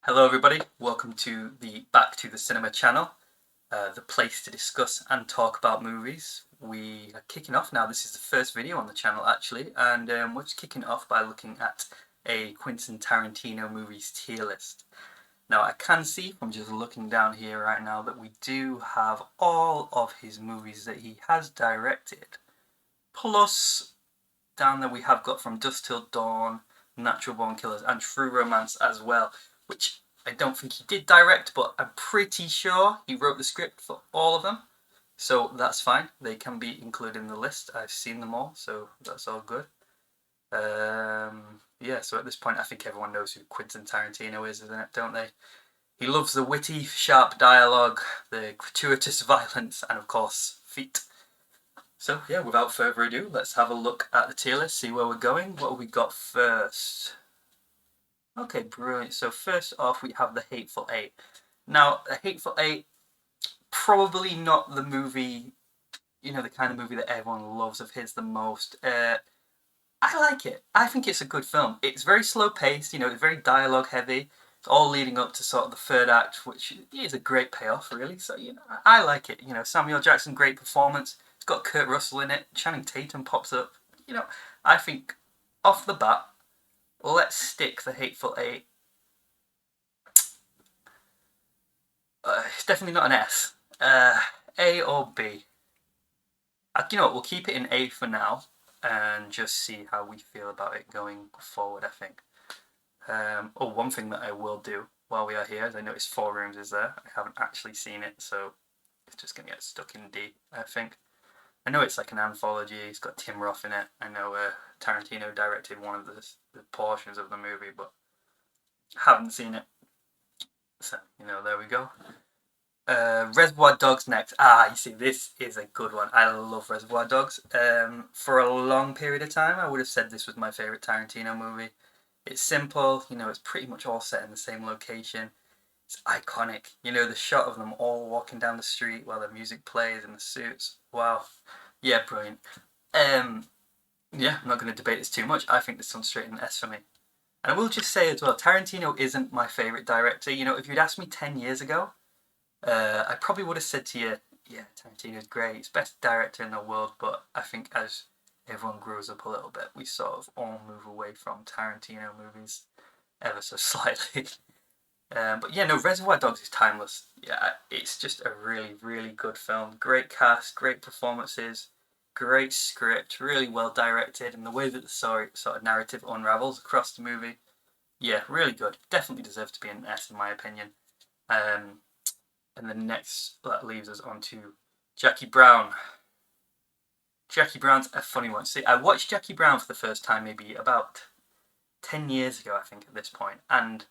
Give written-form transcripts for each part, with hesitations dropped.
Hello everybody, welcome to the Back to the Cinema channel, the place to discuss and talk about movies. We are kicking off now, this is the first video on the channel actually, and we're just kicking it off by looking at a Quentin Tarantino movies tier list. Now I can see from just looking down here right now that we do have all of his movies that he has directed, plus down there we have got From Dusk Till Dawn, Natural Born Killers and True Romance as well, which I don't think he did direct, but I'm pretty sure he wrote the script for all of them. So that's fine. They can be included in the list. I've seen them all, so that's all good. Yeah, so at this point I think everyone knows who Quentin Tarantino is, isn't it? Don't they? He loves the witty, sharp dialogue, the gratuitous violence, and of course, feet. So yeah, without further ado, let's have a look at the tier list, see where we're going. What have we got first? Okay, brilliant. So first off, we have The Hateful Eight. Now, The Hateful Eight, probably not the movie, the kind of movie that everyone loves of his the most. I like it. I think it's a good film. It's very slow paced, it's very dialogue heavy. It's all leading up to sort of the third act, which is a great payoff, really. So, I like it. Samuel Jackson, great performance. It's got Kurt Russell in it. Channing Tatum pops up. I think off the bat, let's stick The Hateful Eight. It's definitely not an S. A or B. You know what, we'll keep it in A for now and just see how we feel about it going forward, I think. One thing that I will do while we are here is I noticed Four Rooms is there. I haven't actually seen it, so it's just going to get stuck in D, I think. I know it's like an anthology, it's got Tim Roth in it. I know Tarantino directed one of the portions of the movie, but haven't seen it. So, there we go. Reservoir Dogs next. You see, this is a good one. I love Reservoir Dogs. For a long period of time, I would have said this was my favourite Tarantino movie. It's simple, it's pretty much all set in the same location. It's iconic. The shot of them all walking down the street while the music plays in the suits. Wow. Yeah, brilliant. Yeah, I'm not going to debate this too much. I think this one's straight in S for me. And I will just say as well, Tarantino isn't my favourite director. If you'd asked me 10 years ago, I probably would have said to you, yeah, Tarantino's great. He's best director in the world, but I think as everyone grows up a little bit, we sort of all move away from Tarantino movies ever so slightly. But yeah, no, Reservoir Dogs is timeless. Yeah, it's just a really, really good film. Great cast, great performances, great script, really well directed, and the way that the story, sort of narrative unravels across the movie, yeah, really good. Definitely deserves to be an S in my opinion. And then next, that leaves us on to Jackie Brown. Jackie Brown's a funny one. See, I watched Jackie Brown for the first time maybe about 10 years ago, I think, at this point, and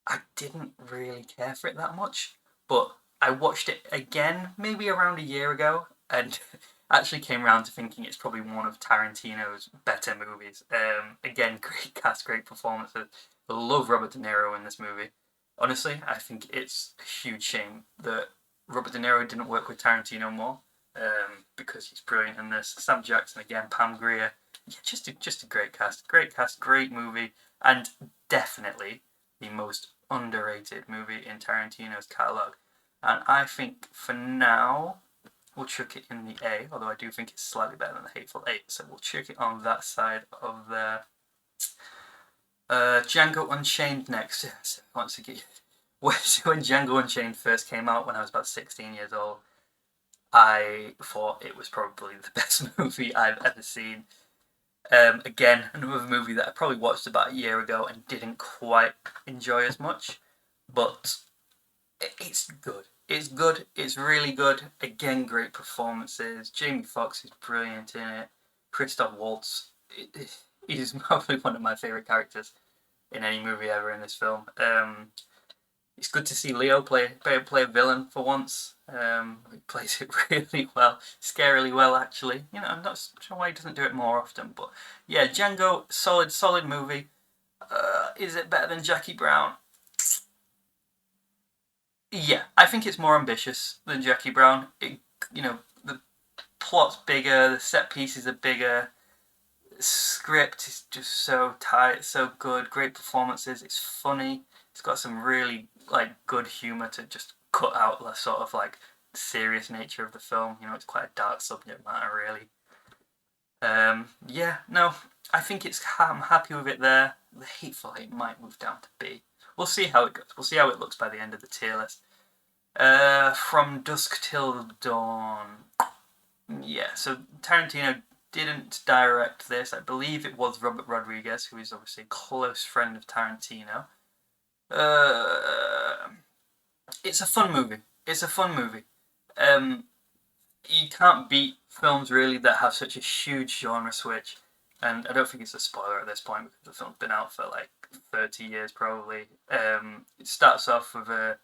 I didn't really care for it that much, but I watched it again maybe around a year ago, and actually came around to thinking it's probably one of Tarantino's better movies. Again, great cast, great performances. I love Robert De Niro in this movie. Honestly, I think it's a huge shame that Robert De Niro didn't work with Tarantino more, because he's brilliant in this. Sam Jackson again, Pam Grier, yeah, just a great cast, great movie, and definitely the most underrated movie in Tarantino's catalogue. And I think for now, we'll chuck it in the A, although I do think it's slightly better than The Hateful Eight, so we'll chuck it on that side of there. Django Unchained next. Once again, when Django Unchained first came out when I was about 16 years old, I thought it was probably the best movie I've ever seen. Again, another movie that I probably watched about a year ago and didn't quite enjoy as much, but it's good. It's good. It's really good. Again, great performances. Jamie Foxx is brilliant in it. Christoph Waltz, he's probably one of my favourite characters in any movie ever in this film. It's good to see Leo play a villain for once. He plays it really well, scarily well actually. I'm not sure why he doesn't do it more often, but yeah, Django, solid movie. Is it better than Jackie Brown? Yeah, I think it's more ambitious than Jackie Brown. The plot's bigger, the set pieces are bigger. Script is just so tight, so good. Great performances. It's funny. It's got some really like good humor to just cut out the sort of like serious nature of the film. You know, it's quite a dark subject matter, really. Yeah, no, I think I'm happy with it there. The Hateful Eight might move down to B. We'll see how it goes. We'll see how it looks by the end of the tier list. From Dusk Till Dawn. Yeah, so Tarantino didn't direct this. I believe it was Robert Rodriguez, who is obviously a close friend of Tarantino. It's a fun movie. It's a fun movie. You can't beat films really that have such a huge genre switch. And I don't think it's a spoiler at this point because the film's been out for like 30 years probably. It starts off with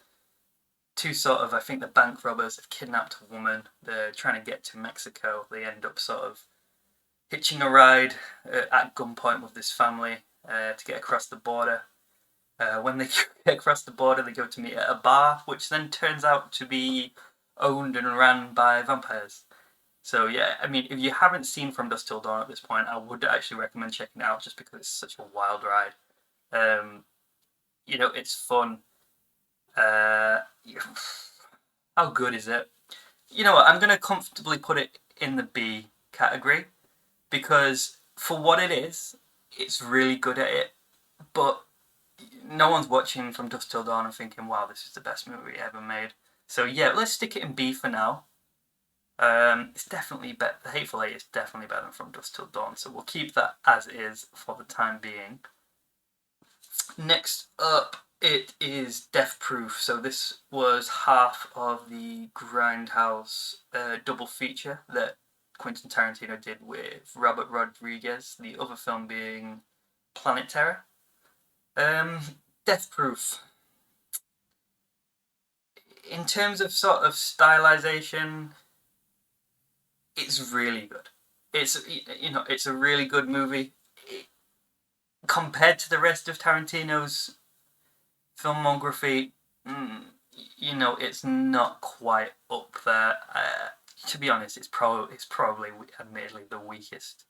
two sort of, I think the bank robbers have kidnapped a woman. They're trying to get to Mexico. They end up sort of hitching a ride at gunpoint with this family to get across the border. When they get across the border, they go to meet at a bar, which then turns out to be owned and ran by vampires. So yeah, I mean, if you haven't seen From Dusk Till Dawn at this point, I would actually recommend checking it out just because it's such a wild ride. You know, it's fun. How good is it? You know what? I'm gonna comfortably put it in the B category because for what it is, it's really good at it. But no one's watching From Dusk Till Dawn and thinking, "Wow, this is the best movie ever made." So yeah, let's stick it in B for now. It's definitely better. The Hateful Eight is definitely better than From Dusk Till Dawn, so we'll keep that as is for the time being. Next up, it is Death Proof. So this was half of the Grindhouse double feature that Quentin Tarantino did with Robert Rodriguez. The other film being Planet Terror. Death Proof. In terms of sort of stylization, it's really good. It's a really good movie. Compared to the rest of Tarantino's filmography, it's not quite up there. To be honest, it's probably admittedly the weakest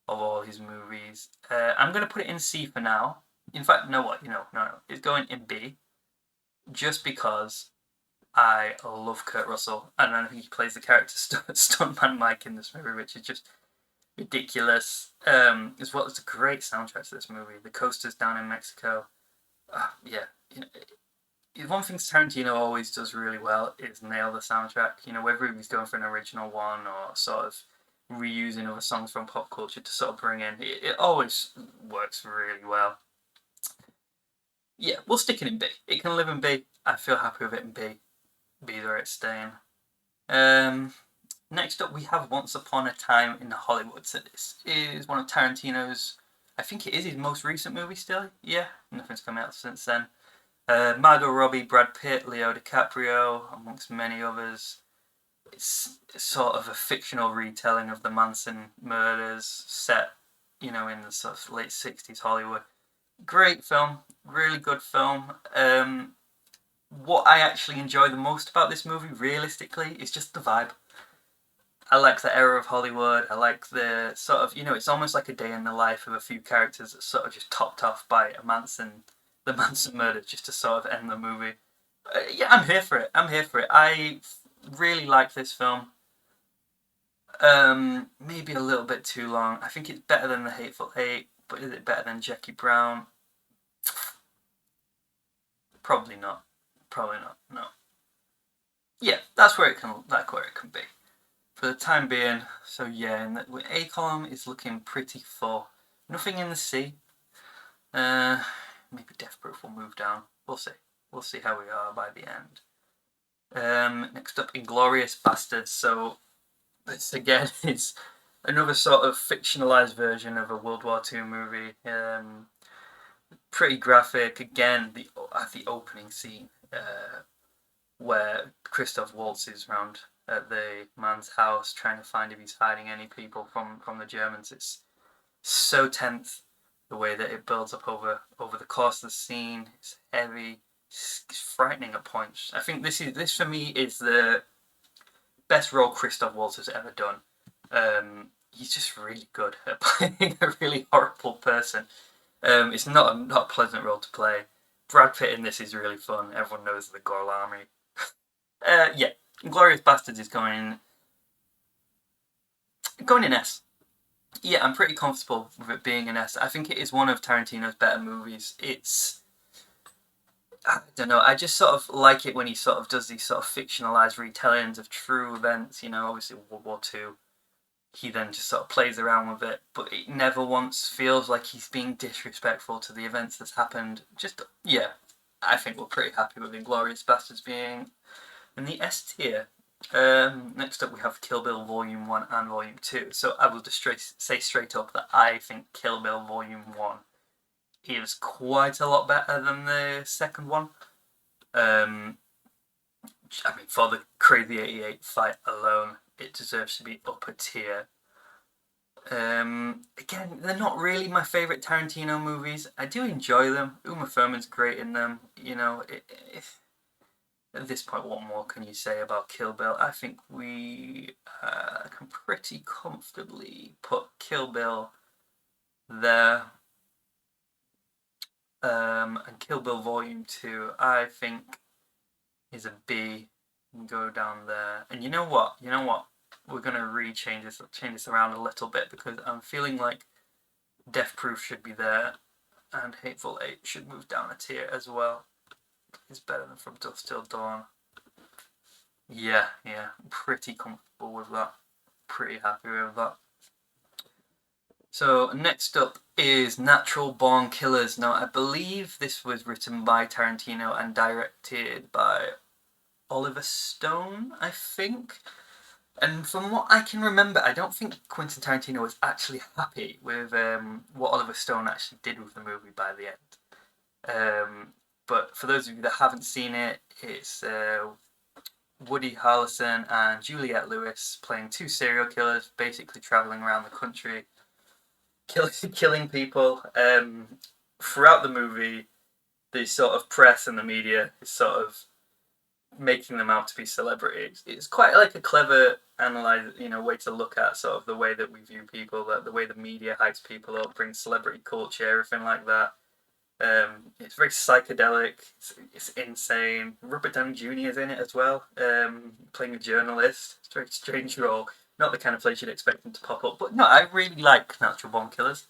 of all his movies. I'm gonna put it in C for now. In fact, no, what? No, it's going in B, just because I love Kurt Russell, and I think he plays the character Stuntman Mike in this movie, which is just ridiculous. As well as a great soundtrack to this movie. The coasters down in Mexico. Yeah, one thing Tarantino always does really well is nail the soundtrack. Whether he's going for an original one or sort of reusing other songs from pop culture to sort of bring in, it always works really well. Yeah, we'll stick it in B. It can live in B. I feel happy with it in B. B's where it's staying. Next up, we have Once Upon a Time in Hollywood. So this is one of Tarantino's, I think it is his most recent movie still. Yeah, nothing's come out since then. Margot Robbie, Brad Pitt, Leo DiCaprio, amongst many others. It's sort of a fictional retelling of the Manson murders set, in the sort of late 60s Hollywood. Great film, really good film. What I actually enjoy the most about this movie, realistically, is just the vibe. I like the era of Hollywood. I like the sort of, it's almost like a day in the life of a few characters that's sort of just topped off by the Manson murder, just to sort of end the movie. Yeah, I'm here for it. I really like this film. Maybe a little bit too long. I think it's better than The Hateful Eight, but is it better than Jackie Brown? Probably not. No. Yeah, that's where it can be for the time being. So yeah, and the A column is looking pretty full. Nothing in the C. Maybe Death Proof will move down. We'll see. We'll see how we are by the end. Next up, Inglourious Basterds. So this again is another sort of fictionalized version of a World War II movie. Pretty graphic. Again, at the opening scene, where Christoph Waltz is around at the man's house trying to find if he's hiding any people from the Germans. It's so tense, the way that it builds up over the course of the scene. It's heavy, it's frightening at points. I think this for me is the best role Christoph Waltz has ever done. he's just really good at playing a really horrible person. It's not a pleasant role to play. Brad Pitt in this is really fun. Everyone knows the Goyle Army. Yeah, Glorious Bastards is going in S. Yeah, I'm pretty comfortable with it being an S. I think it is one of Tarantino's better movies. I don't know, I just sort of like it when he sort of does these sort of fictionalized retellings of true events, obviously World War Two. He then just sort of plays around with it, but it never once feels like he's being disrespectful to the events that's happened. Just, yeah, I think we're pretty happy with Inglourious Basterds being in the S tier. Next up, we have Kill Bill Volume 1 and Volume 2. So I will just say straight up that I think Kill Bill Volume 1 is quite a lot better than the second one. For the Crazy 88 fight alone, it deserves to be upper tier. Again, they're not really my favourite Tarantino movies. I do enjoy them. Uma Thurman's great in them. At this point, what more can you say about Kill Bill? I think we can pretty comfortably put Kill Bill there. And Kill Bill Volume 2, I think, is a B. And go down there. And you know what? We're gonna change this around a little bit, because I'm feeling like Death Proof should be there, and Hateful Eight should move down a tier as well. It's better than From Dusk Till Dawn. Yeah, I'm pretty comfortable with that. Pretty happy with that. So next up is Natural Born Killers. Now, I believe this was written by Tarantino and directed by Oliver Stone, I think. And from what I can remember, I don't think Quentin Tarantino was actually happy with what Oliver Stone actually did with the movie by the end. But for those of you that haven't seen it, it's Woody Harrelson and Juliette Lewis playing two serial killers, basically traveling around the country, killing people. Throughout the movie, the sort of press and the media is sort of making them out to be celebrities. It's quite like a clever way to look at sort of the way that we view people, the way the media hypes people up, brings celebrity culture, everything like that. It's very psychedelic. It's insane. Robert Downey Jr. is in it as well, playing a journalist. It's a very strange role. Not the kind of place you'd expect him to pop up. But no, I really like Natural Born Killers.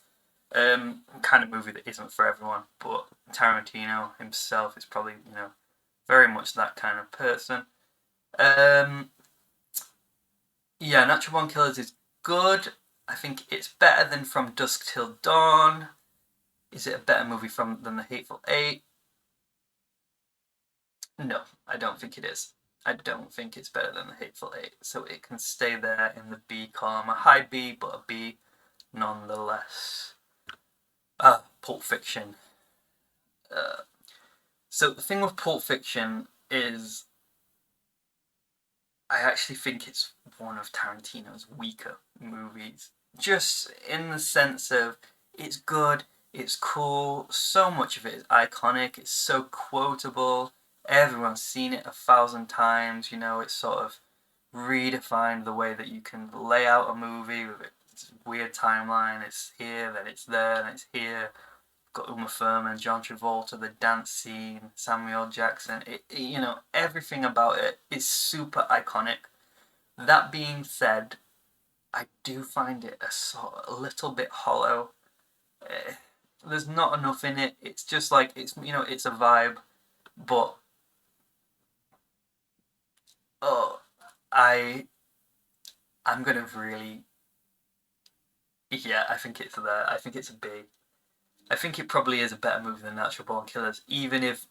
Kind of movie that isn't for everyone, but Tarantino himself is probably, very much that kind of person. Natural Born Killers is good. I think it's better than From Dusk Till Dawn. Is it a better movie than The Hateful Eight? No, I don't think it is. I don't think it's better than The Hateful Eight, so it can stay there in the B column. A high B, but a B nonetheless. Pulp Fiction. So the thing with Pulp Fiction is I actually think it's one of Tarantino's weaker movies. Just in the sense of it's good, it's cool, so much of it is iconic, it's so quotable, everyone's seen it 1,000 times, it's sort of redefined the way that you can lay out a movie with its weird timeline. It's here, then it's there, then it's here. Got Uma Thurman, John Travolta, the dance scene, Samuel Jackson. Everything about it is super iconic. That being said, I do find it a little bit hollow. There's not enough in it. It's just like it's a vibe, but I'm gonna really, I think it's there. I think it's a B. I think it probably is a better movie than Natural Born Killers. Even if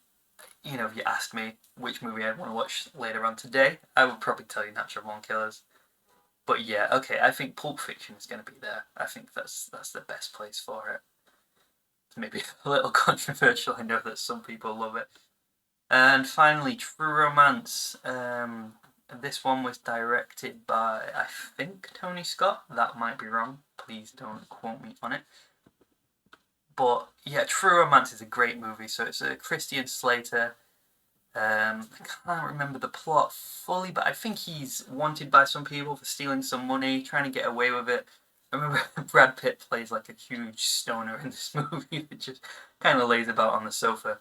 you asked me which movie I'd want to watch later on today, I would probably tell you Natural Born Killers. But yeah, okay, I think Pulp Fiction is going to be there. I think that's the best place for it. It's maybe a little controversial. I know that some people love it. And finally, True Romance. This one was directed by, I think, Tony Scott. That might be wrong. Please don't quote me on it. But yeah, True Romance is a great movie. So it's a Christian Slater. I can't remember the plot fully, but I think he's wanted by some people for stealing some money, trying to get away with it. I remember Brad Pitt plays like a huge stoner in this movie that just kind of lays about on the sofa.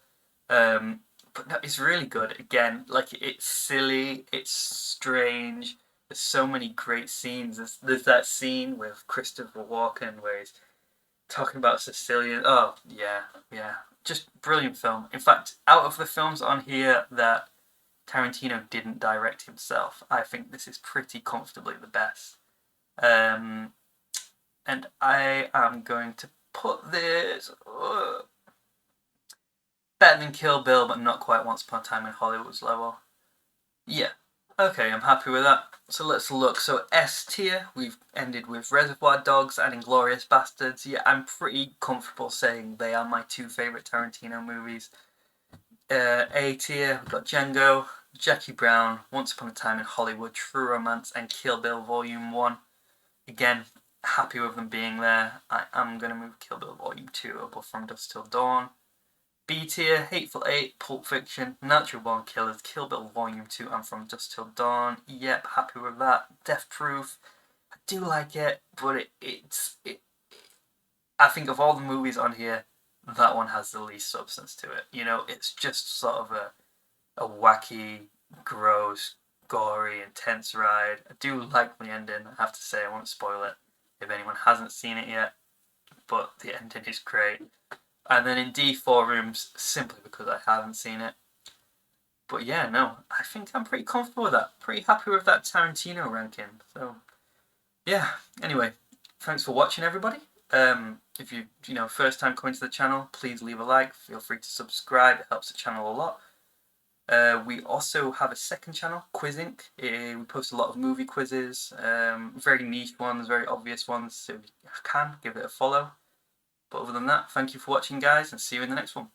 Um, but no, it's really good. Again, like it's silly, it's strange. There's so many great scenes. There's that scene with Christopher Walken where he's talking about Sicilian. Oh yeah, yeah, just brilliant film. In fact, out of the films on here that Tarantino didn't direct himself, I think this is pretty comfortably the best. Um, and I am going to put this better than Kill Bill, but not quite Once Upon a Time in Hollywood's level. Yeah, okay, I'm happy with that. So let's look. So S tier, we've ended with Reservoir Dogs and Inglourious Bastards. Yeah, I'm pretty comfortable saying they are my two favourite Tarantino movies. A tier, we've got Django, Jackie Brown, Once Upon a Time in Hollywood, True Romance, and Kill Bill Volume 1. Again, happy with them being there. I am going to move Kill Bill Volume 2 above From Dusk Till Dawn. B tier, Hateful Eight, Pulp Fiction, Natural Born Killers, Kill Bill Volume 2, and From Dusk Till Dawn. Yep, happy with that. Death Proof, I do like it, but I think of all the movies on here, that one has the least substance to it. You know, it's just sort of a wacky, gross, gory, intense ride. I do like the ending, I have to say. I won't spoil it if anyone hasn't seen it yet, but the ending is great. And then in D4 Rooms, simply because I haven't seen it. But yeah, no, I think I'm pretty comfortable with that. Pretty happy with that Tarantino ranking. So yeah, anyway, thanks for watching, everybody. If you first time coming to the channel, please leave a like. Feel free to subscribe. It helps the channel a lot. We also have a second channel, Quiz Inc. We post a lot of movie quizzes, very niche ones, very obvious ones. So if you can, give it a follow. But other than that, thank you for watching, guys, and see you in the next one.